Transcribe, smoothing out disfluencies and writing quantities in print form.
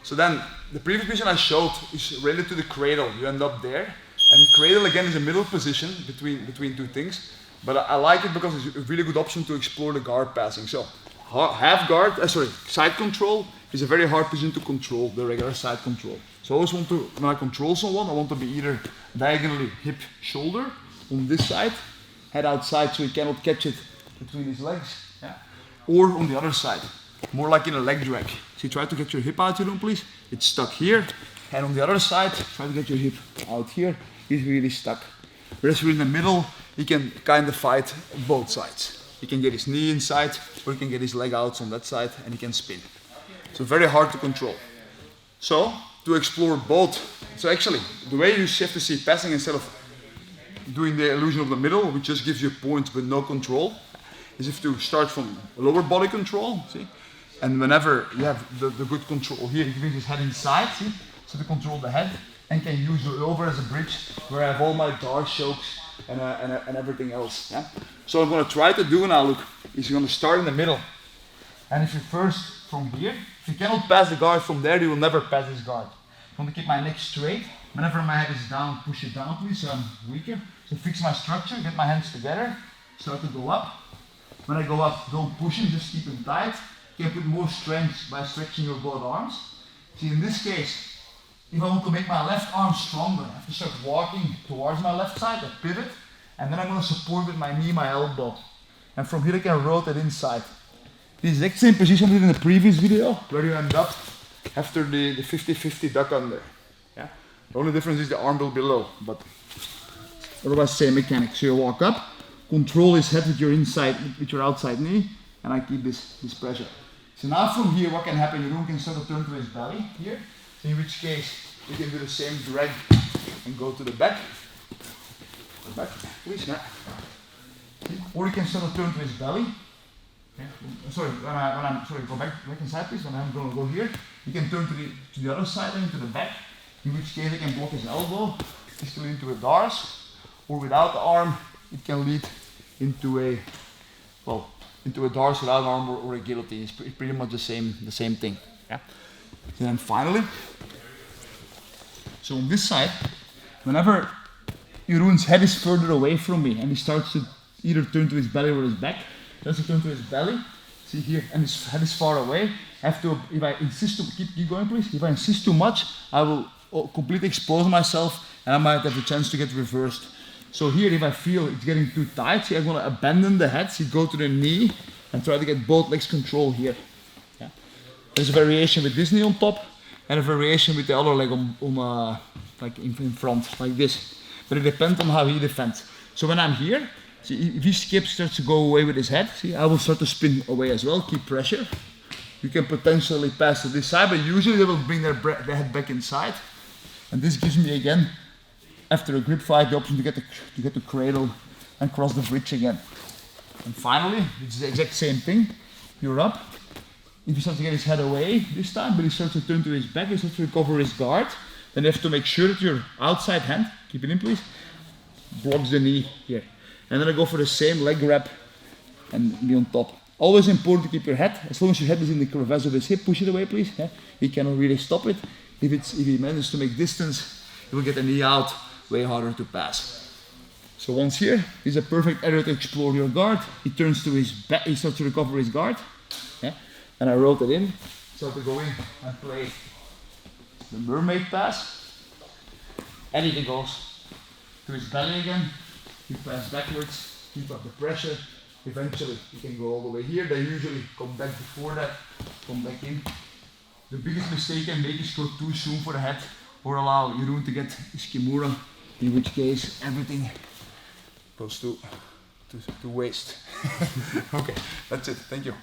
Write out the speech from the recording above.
So then, the previous position I showed is related to the cradle. You end up there. And cradle again is a middle position between two things. But I like it because it's a really good option to explore the guard passing. So, half guard, side control is a very hard position to control, the regular side control. So I always want to, when I control someone, I want to be either diagonally hip, shoulder on this side, head outside so he cannot catch it between his legs, yeah. Or on the other side, more like in a leg drag. So you try to get your hip out, please. It's stuck here. And on the other side, try to get your hip out here. He's really stuck. Whereas we're in the middle, he can kind of fight both sides. He can get his knee inside, or he can get his leg out on that side, and he can spin. So very hard to control. So, to explore both, so actually, the way you have to see passing instead of doing the illusion of the middle, which just gives you points with no control, is if you start from lower body control, see? And whenever you have the good control here, you bring his head inside, see? So to control the head, and can use the over as a bridge, where I have all my dart chokes and everything else, yeah? So what I'm going to try to do now, look, is you're going to start in the middle. And if you first, from here, if you cannot pass the guard from there, you will never pass this guard. I want to keep my neck straight. Whenever my head is down, push it down please, so I'm weaker. So fix my structure, get my hands together, start to go up. When I go up, don't push him, just keep him tight. You can put more strength by stretching your both arms. See, in this case, if I want to make my left arm stronger, I have to start walking towards my left side, a pivot, and then I'm going to support with my knee, my elbow. And from here I can rotate inside. The exact same position I did in the previous video, where you end up after the 50-50 duck under. Yeah? The only difference is the arm will be low, but otherwise same mechanics. So you walk up, control his head with your inside, with your outside knee, and I keep this pressure. So now from here, what can happen? Your room can start to turn to his belly here. So in which case, you can do the same drag and go to the back. Go back, please. Yeah. Or you can start to turn to his belly. Okay. Sorry, go back inside please. When I'm going to go here, you can turn to the other side and to the back. In which case, I can block his elbow. This can lead into a dars, or without the arm, it can lead into a dars without an arm or a guillotine. It's pretty much the same thing. Yeah. And then finally, so on this side, whenever Jeroen's head is further away from me and he starts to either turn to his belly or his back, he has to turn to his belly, see here, and his head is far away. I have to, if I insist to, keep going please, if I insist too much, I will completely expose myself and I might have a chance to get reversed. So here, if I feel it's getting too tight, see, I'm going to abandon the head, see, go to the knee and try to get both legs control here. Yeah. There's a variation with this knee on top and a variation with the other leg like in front, like this. But it depends on how he defends. So when I'm here, see, if he starts to go away with his head, see, I will start to spin away as well, keep pressure. You can potentially pass to this side, but usually they will bring their head back inside. And this gives me again, after a grip fight, the option to get the cradle and cross the bridge again. And finally, it's the exact same thing. You're up. If he starts to get his head away this time, but he starts to turn to his back, he starts to recover his guard, then you have to make sure that your outside hand, keep it in please, blocks the knee here. And then I go for the same leg grab and be on top. Always important to keep your head, as long as your head is in the crevice of his hip, push it away please. Yeah? He cannot really stop it. If he manages to make distance, he will get the knee out, way harder to pass. So once here, is a perfect area to explore your guard. He turns to his back, he starts to recover his guard. Yeah? And I rotate in, start to go in and play the mermaid pass. And he goes to his belly again, he pass backwards, keep up the pressure. Eventually he can go all the way here. They usually come back before that, come back in. The biggest mistake you can make is go too soon for the head or allow Jeroen to get his kimura, in which case everything goes to waste. Okay, that's it. Thank you.